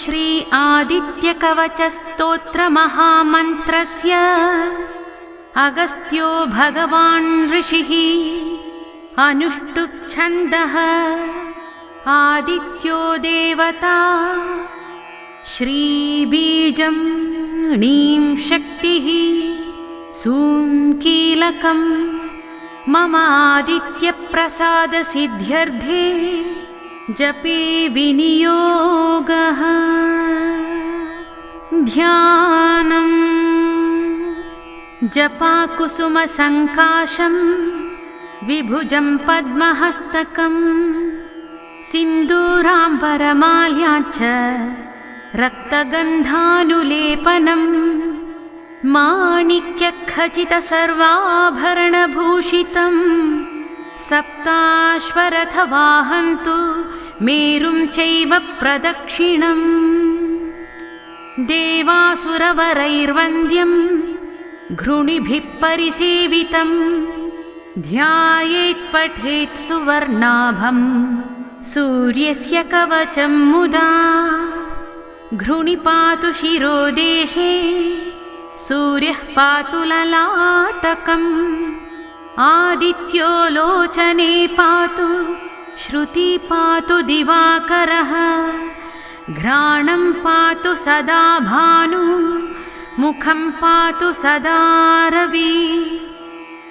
श्री आदित्यकवचस्तोत्रमहामन्त्रस्य अगस्त्यो भगवान् ऋषिः अनुष्टुप् छन्दः आदित्यो देवता श्रीबीजं णीं शक्तिः सूं कीलकं मम आदित्यप्रसादसिद्ध्यर्थे जपे विनियोगः। ध्यानम् जपाकुसुमसङ्काशं विभुजं पद्महस्तकं सिन्दूराम्बरमाल्याच्च रक्तगन्धानुलेपनं माणिक्यखचितसर्वाभरणभूषितं सप्ताश्वरथवाहन्तु मेरुं चैव प्रदक्षिणम् देवासुरवरैर्वन्द्यं घृणिभिः परिसेवितं ध्यायेत् पठेत् सुवर्णाभं सूर्यस्य कवचं मुदा घृणिपातु शिरोदेशे सूर्यः पातु ललाटकम् आदित्यो लोचने पातु श्रुति पातु दिवाकरः घ्राणं पातु सदा भानु मुखं पातु सदा रवि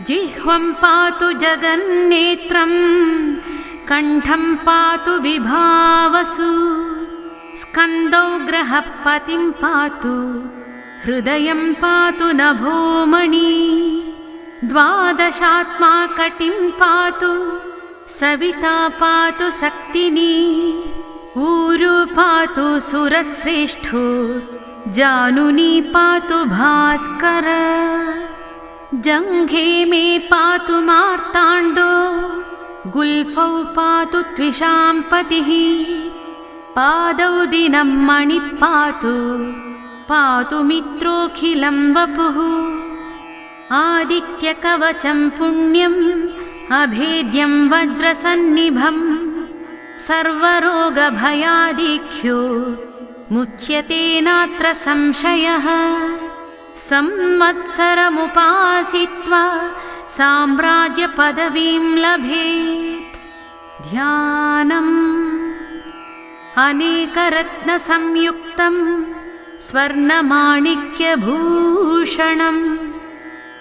जिह्वं पातु जगन्नेत्रं कण्ठं पातु विभावसु स्कन्दौ ग्रहपतिं पातु हृदयं पातु नभोमणि द्वादशात्मा कटिं पातु सविता पातु सक्तिनी ऊरु पातु सुरश्रेष्ठो जानुनी पातु भास्कर जङ्घे मे पातु मार्ताण्डो गुल्फौ पातु त्विषां पतिः पादौ दिनं मणिः पातु मित्रोऽखिलं वपुः आदित्यकवचं पुण्यम् अभेद्यं वज्रसन्निभं सर्वरोगभयादिख्यो मुच्यते नात्र संशयः संवत्सरमुपासित्वा साम्राज्यपदवीं लभेत्। ध्यानम् अनेकरत्नसंयुक्तं स्वर्णमाणिक्यभूषणं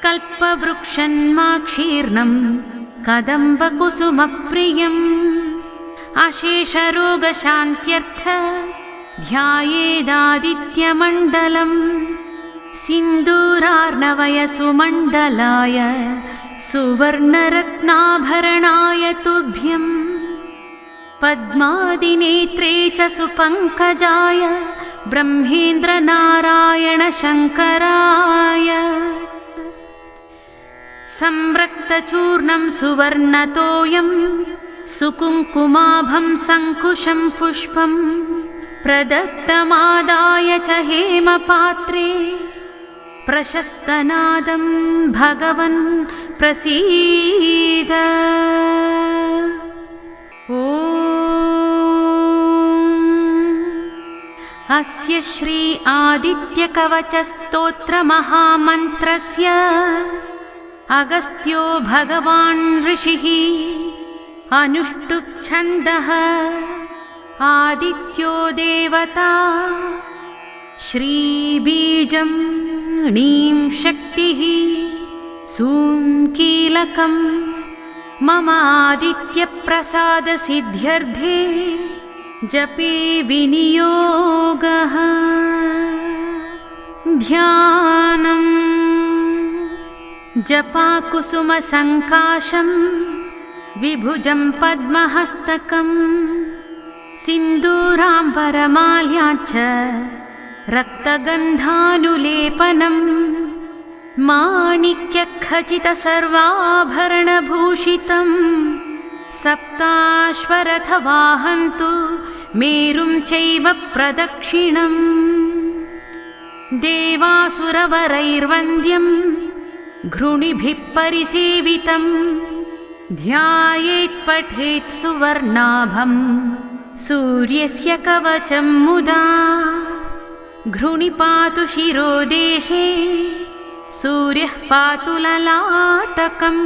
कल्पवृक्षन्माक्षीर्णं कदम्बकुसुमप्रियम् अशेषरोगशान्त्यर्थ ध्यायेदादित्यमण्डलं सिन्दूरार्णवयसुमण्डलाय सुवर्णरत्नाभरणाय तुभ्यम् पद्मादिनेत्रे च सुपङ्कजाय ब्रह्मेन्द्रनारायणशङ्कराय संरक्तचूर्णं सुवर्णतोयं सुकुङ्कुमाभं सङ्कुशं पुष्पं प्रदत्तमादाय च हेमपात्रे प्रशस्तनादं भगवन् प्रसीद। ॐ अस्य श्री आदित्यकवचस्तोत्रमहामन्त्रस्य अगस्त्यो भगवान् ऋषिः अनुष्टुप् छन्दः आदित्यो देवता श्रीबीजं णीं शक्तिः सूं कीलकं मम आदित्यप्रसादसिद्ध्यर्थे जपे विनियोगः। ध्यानम् जपाकुसुमसङ्काशं विभुजं पद्महस्तकं सिन्दूराम्बरमाल्याच्च रक्तगन्धानुलेपनं माणिक्यखचितसर्वाभरणभूषितं सप्ताश्वरथवाहन्तु मेरुं चैव प्रदक्षिणम् देवासुरवरैर्वन्द्यं घृणिभिः परिसेवितं ध्यायेत् पठेत् सुवर्णाभं सूर्यस्य कवचं मुदा घृणि पातु शिरोदेशे सूर्यः पातु ललाटकम्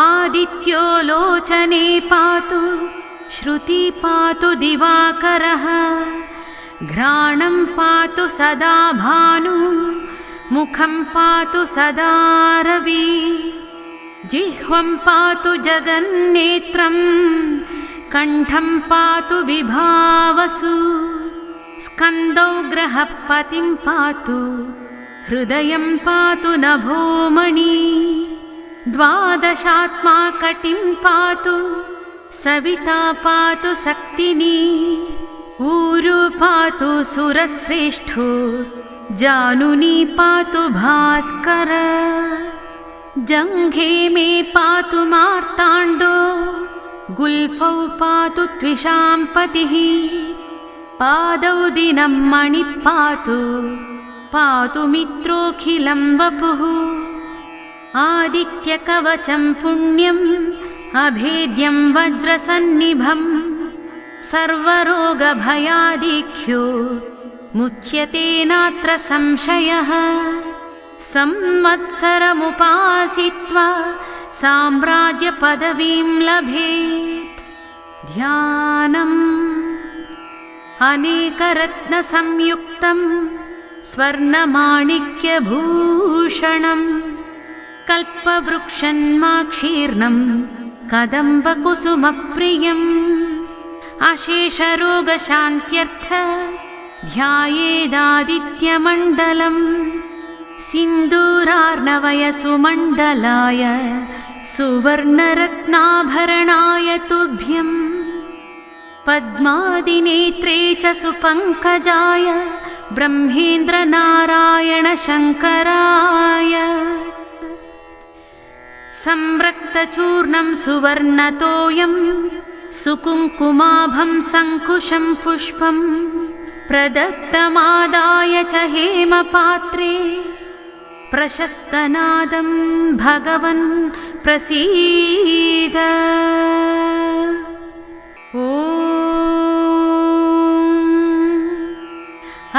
आदित्यो लोचने पातु श्रुति पातु दिवाकरः घ्राणं पातु सदा भानु मुखं पातु सदा रवि जिह्वं पातु जगन्नेत्रं कण्ठं पातु विभावसु स्कन्दौ ग्रहपतिं पातु हृदयं पातु नभोमणि द्वादशात्मा कटिं पातु सविता पातु सक्तिनी ऊरु पातु सुरश्रेष्ठो जानुनी पातु भास्कर जङ्घे मे पातु मार्ताण्डो गुल्फौ पातु त्विषां पतिः पादौ दिनं मणिः पातु मित्रोऽखिलं वपुः आदित्यकवचं पुण्यम् अभेद्यं वज्रसन्निभं सर्वरोगभयादिख्यो मुच्यते नात्र संशयः संवत्सरमुपासित्वा साम्राज्यपदवीं लभेत् ध्यानम् अनेकरत्नसंयुक्तं स्वर्णमाणिक्यभूषणं कल्पवृक्षन्माक्षीर्णं कदम्बकुसुमप्रियम् अशेषरोगशान्त्यर्थ ध्यायेदादित्यमण्डलम् सिन्दूरार्णवयसुमण्डलाय सुवर्णरत्नाभरणाय तुभ्यम् पद्मादिनेत्रे च सुपङ्कजाय ब्रह्मेन्द्रनारायणशङ्कराय संरक्तचूर्णं सुवर्णतोयं सुकुङ्कुमाभं सङ्कुशं पुष्पं प्रदत्तमादाय च हेमपात्रे प्रशस्तनादं भगवन् प्रसीद ॐ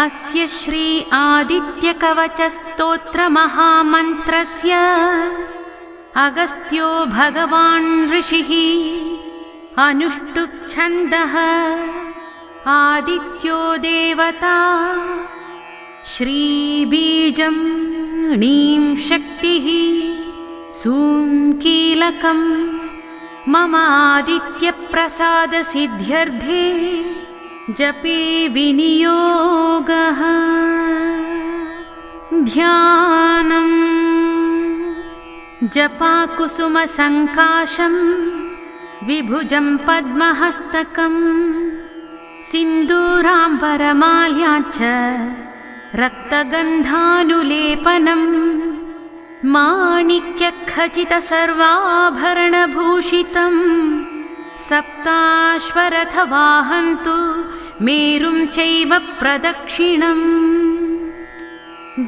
अस्य श्री आदित्यकवचस्तोत्रमहामन्त्रस्य अगस्त्यो भगवान् ऋषिः अनुष्टुप् छन्दः आदित्यो देवता श्रीबीजं णीं शक्तिः सूं कीलकं मम आदित्यप्रसादसिद्ध्यर्थे जपे विनियोगः ध्यानम् जपाकुसुमसङ्काशं विभुजं पद्महस्तकं सिन्दूराम्बरमाल्याच्च रक्तगन्धानुलेपनं माणिक्यखचितसर्वाभरणभूषितं सप्ताश्वरथवाहन्तु मेरुं चैव प्रदक्षिणम्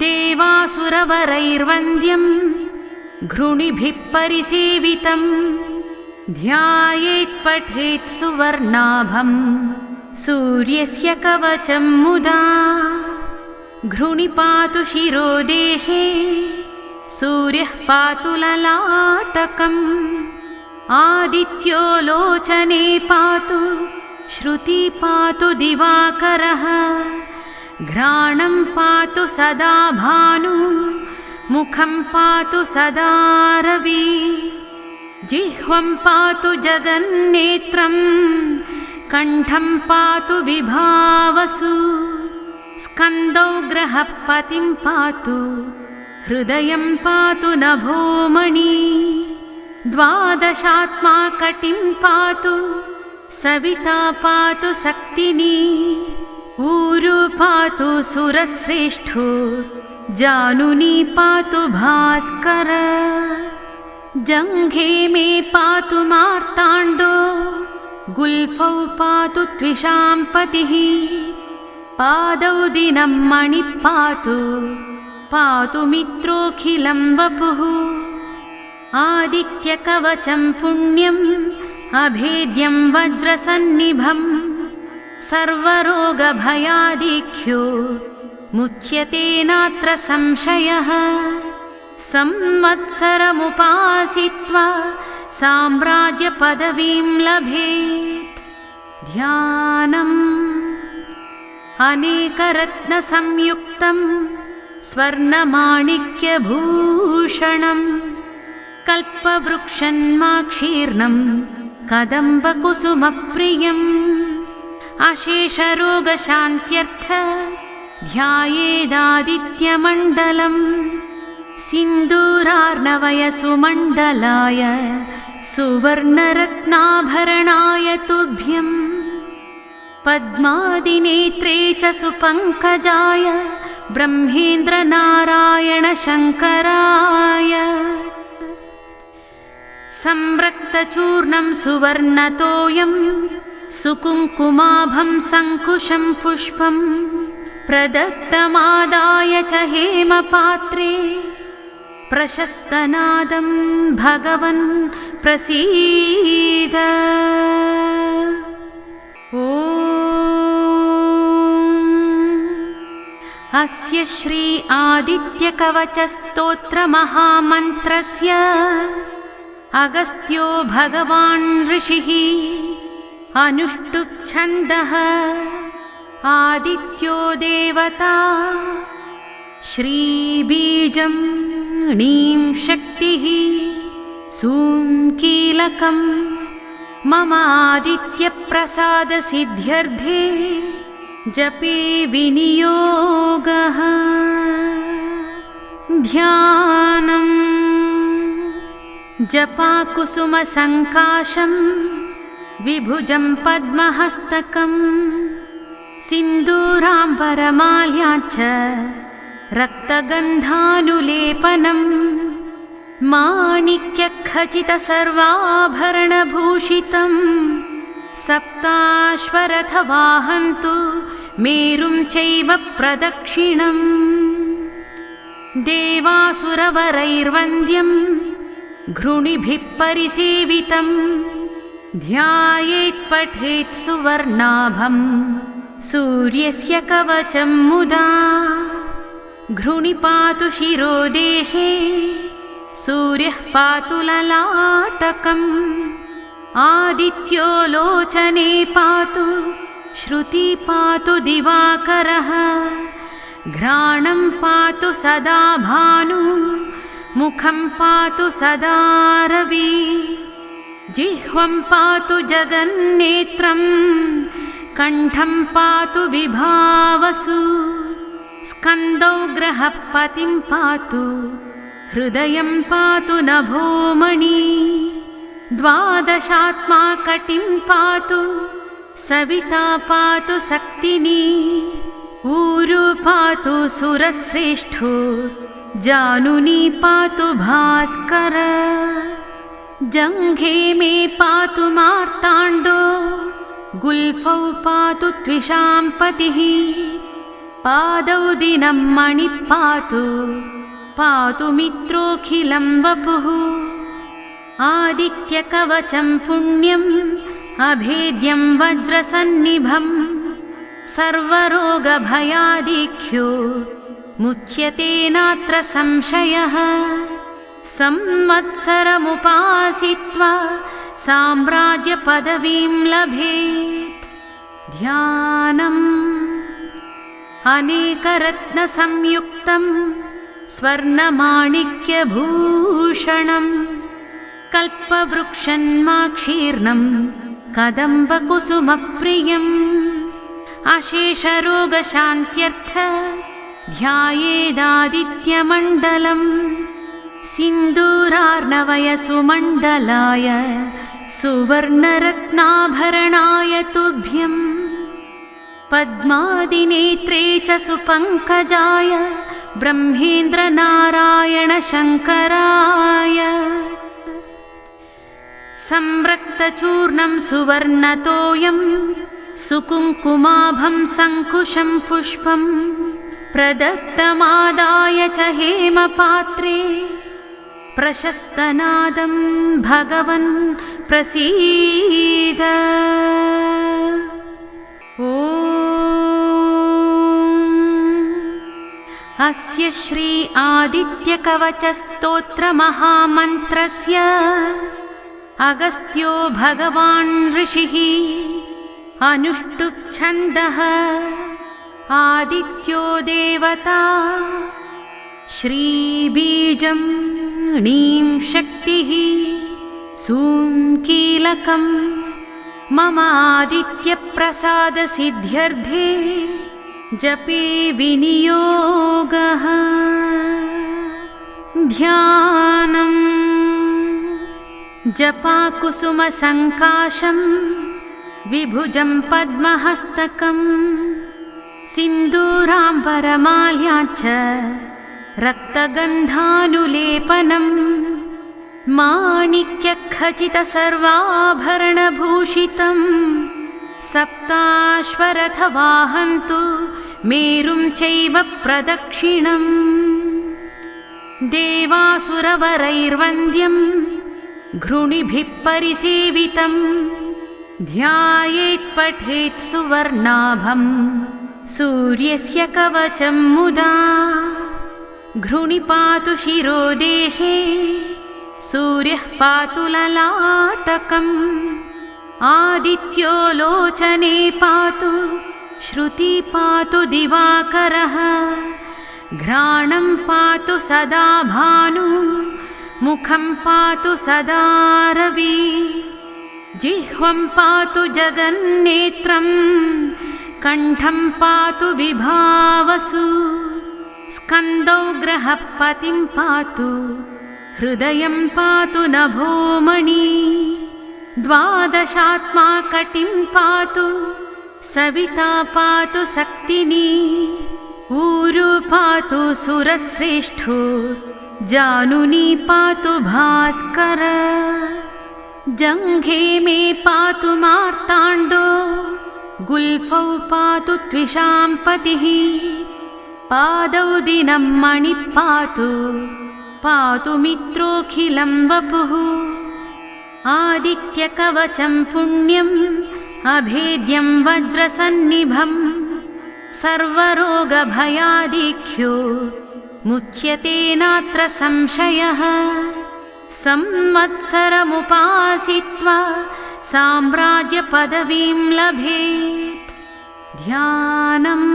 देवासुरवरैर्वन्द्यं घृणिभिः परिसेवितं ध्यायेत् पठेत् सुवर्णाभं सूर्यस्य कवचं मुदा घृणि पातु शिरोदेशे सूर्यः पातु ललाटकम् आदित्यो लोचने पातु श्रुति पातु दिवाकरः घ्राणं पातु सदा भानु मुखं पातु सदा रवि जिह्वं पातु जगन्नेत्रं कण्ठं पातु विभावसु स्कन्दौ ग्रहपतिं पातु हृदयं पातु नभोमणि द्वादशात्मा कटिं पातु सविता पातु सक्तिनी ऊरु पातु सुरश्रेष्ठो जानुनी पातु भास्कर जङ्घे मे पातु मार्ताण्डो गुल्फौ पातु त्विषां पतिः पादौ दिनं मणिः पातु मित्रोऽखिलं वपुः आदित्यकवचं पुण्यम् अभेद्यं वज्रसन्निभम् सर्वरोगभयादिख्यो मुच्यते नात्र संशयः संवत्सरमुपासित्वा साम्राज्यपदवीं लभेत् ध्यानम् अनेकरत्नसंयुक्तं स्वर्णमाणिक्यभूषणं कल्पवृक्षन्माक्षीर्णं कदम्बकुसुमप्रियम् अशेषरोगशान्त्यर्थ ध्यायेदादित्यमण्डलम् सिन्दूरार्णवयसुमण्डलाय सुवर्णरत्नाभरणाय तुभ्यम् पद्मादिनेत्रे च सुपङ्कजाय ब्रह्मेन्द्रनारायणशङ्कराय संरक्तचूर्णं सुवर्णतोयं सुकुङ्कुमाभं सङ्कुशं पुष्पं प्रदत्तमादाय च हेमपात्रे प्रशस्तनादं भगवन् प्रसीद ॐ अस्य श्री आदित्यकवचस्तोत्रमहामन्त्रस्य अगस्त्यो भगवान् ऋषिः अनुष्टुप् छन्दः आदित्यो देवता श्रीबीजं णीं शक्तिः सूं कीलकं मम आदित्यप्रसादसिद्ध्यर्थे जपे विनियोगः ध्यानम् जपाकुसुमसङ्काशं विभुजं पद्महस्तकं सिन्दूराम्बरमाल्याच्च रक्तगन्धानुलेपनं माणिक्यखचितसर्वाभरणभूषितं सप्ताश्वरथवाहन्तु मेरुं चैव प्रदक्षिणम् देवासुरवरैर्वन्द्यं घृणिभिः परिसेवितं ध्यायेत् पठेत् सुवर्णाभं सूर्यस्य कवचं मुदा घृणिपातु शिरोदेशे सूर्यः पातु ललाटकम् आदित्यो लोचने पातु श्रुति पातु दिवाकरः घ्राणं पातु सदा भानु मुखं पातु सदा रवि जिह्वं पातु जगन्नेत्रं कण्ठं पातु विभावसु स्कन्दौ ग्रहपतिं पातु हृदयं पातु नभोमणि द्वादशात्मा कटिं पातु सविता पातु सक्तिनी ऊरु पातु सुरश्रेष्ठो जानुनी पातु भास्कर जङ्घे मे पातु मार्ताण्डो गुल्फौ पातु त्विषां पतिः पादौ दिनं मणिः पातु मित्रोऽखिलं वपुः आदित्यकवचं पुण्यम् अभेद्यं वज्रसन्निभं सर्वरोगभयादिख्यो मुच्यते नात्र संशयः संवत्सरमुपासित्वा साम्राज्यपदवीं लभेत् ध्यानम् अनेकरत्नसंयुक्तं स्वर्णमाणिक्यभूषणं कल्पवृक्षन्माक्षीर्णं कदम्बकुसुमप्रियम् अशेषरोगशान्त्यर्थ ध्यायेदादित्यमण्डलम् सिन्दूरार्णवयसुमण्डलाय सुवर्णरत्नाभरणाय तुभ्यम् पद्मादिनेत्रे च सुपङ्कजाय ब्रह्मेन्द्रनारायणशङ्कराय संरक्तचूर्णं सुवर्णतोयं सुकुङ्कुमाभं सङ्कुशं पुष्पं प्रदत्तमादाय च हेमपात्रे प्रशस्तनादं भगवन् प्रसीद अस्य श्री आदित्यकवचस्तोत्रमहामन्त्रस्य अगस्त्यो भगवान् ऋषिः अनुष्टुप् छन्दः आदित्यो देवता श्रीबीजं णीं शक्तिः सूं कीलकं मम आदित्यप्रसादसिद्ध्यर्थे जपे विनियोगः। ध्यानं जपाकुसुमसङ्काशं विभुजं पद्महस्तकं सिन्दूराम्बरमाल्याच्च रक्तगन्धानुलेपनं माणिक्यखचितसर्वाभरणभूषितं सप्ताश्वरथवाहन्तु मेरुं चैव प्रदक्षिणम् देवासुरवरैर्वन्द्यं घृणिभिः परिसेवितं ध्यायेत् पठेत् सुवर्णाभं सूर्यस्य कवचं मुदा घृणिपातु शिरोदेशे सूर्यः पातु ललाटकम् आदित्यो लोचने पातु श्रुति पातु दिवाकरः घ्राणं पातु सदा भानु मुखं पातु सदा रवि जिह्वं पातु जगन्नेत्रं कण्ठं पातु विभावसु स्कन्दौ ग्रहपतिं पातु हृदयं पातु नभोमणि द्वादशात्मा कटिं पातु सविता पातु सक्तिनी ऊरु पातु सुरश्रेष्ठो जानुनी पातु भास्कर जङ्घे मे पातु मार्ताण्डो गुल्फौ पातु त्विषां पतिः पादौ दिनं मणिः पातु मित्रोऽखिलं वपुः आदित्यकवचं पुण्यम् अभेद्यं वज्रसन्निभं सर्वरोगभयादिख्यो मुच्यते नात्र संशयः संवत्सरमुपासित्वा साम्राज्यपदवीं लभेत्। ध्यानम्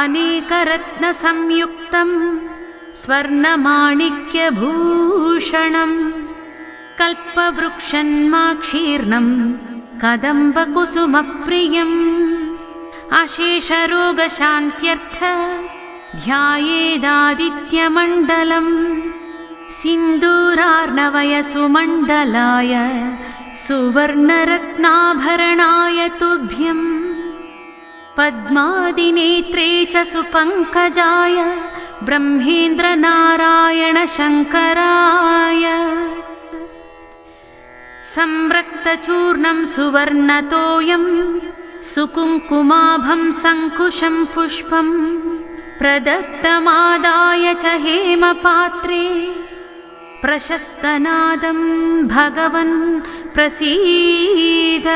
अनेकरत्नसंयुक्तं स्वर्णमाणिक्यभूषणं कल्पवृक्षन्माक्षीर्णं कदम्बकुसुमप्रियम् अशेषरोगशान्त्यर्थ ध्यायेदादित्यमण्डलम् सिन्दूरार्णवयसुमण्डलाय सुवर्णरत्नाभरणाय तुभ्यम् पद्मादिनेत्रे च सुपङ्कजाय ब्रह्मेन्द्रनारायणशङ्कराय संरक्तचूर्णं सुवर्णतोयं सुकुङ्कुमाभं सङ्कुशं पुष्पं प्रदत्तमादाय च हेमपात्रे प्रशस्तनादं भगवन् प्रसीद।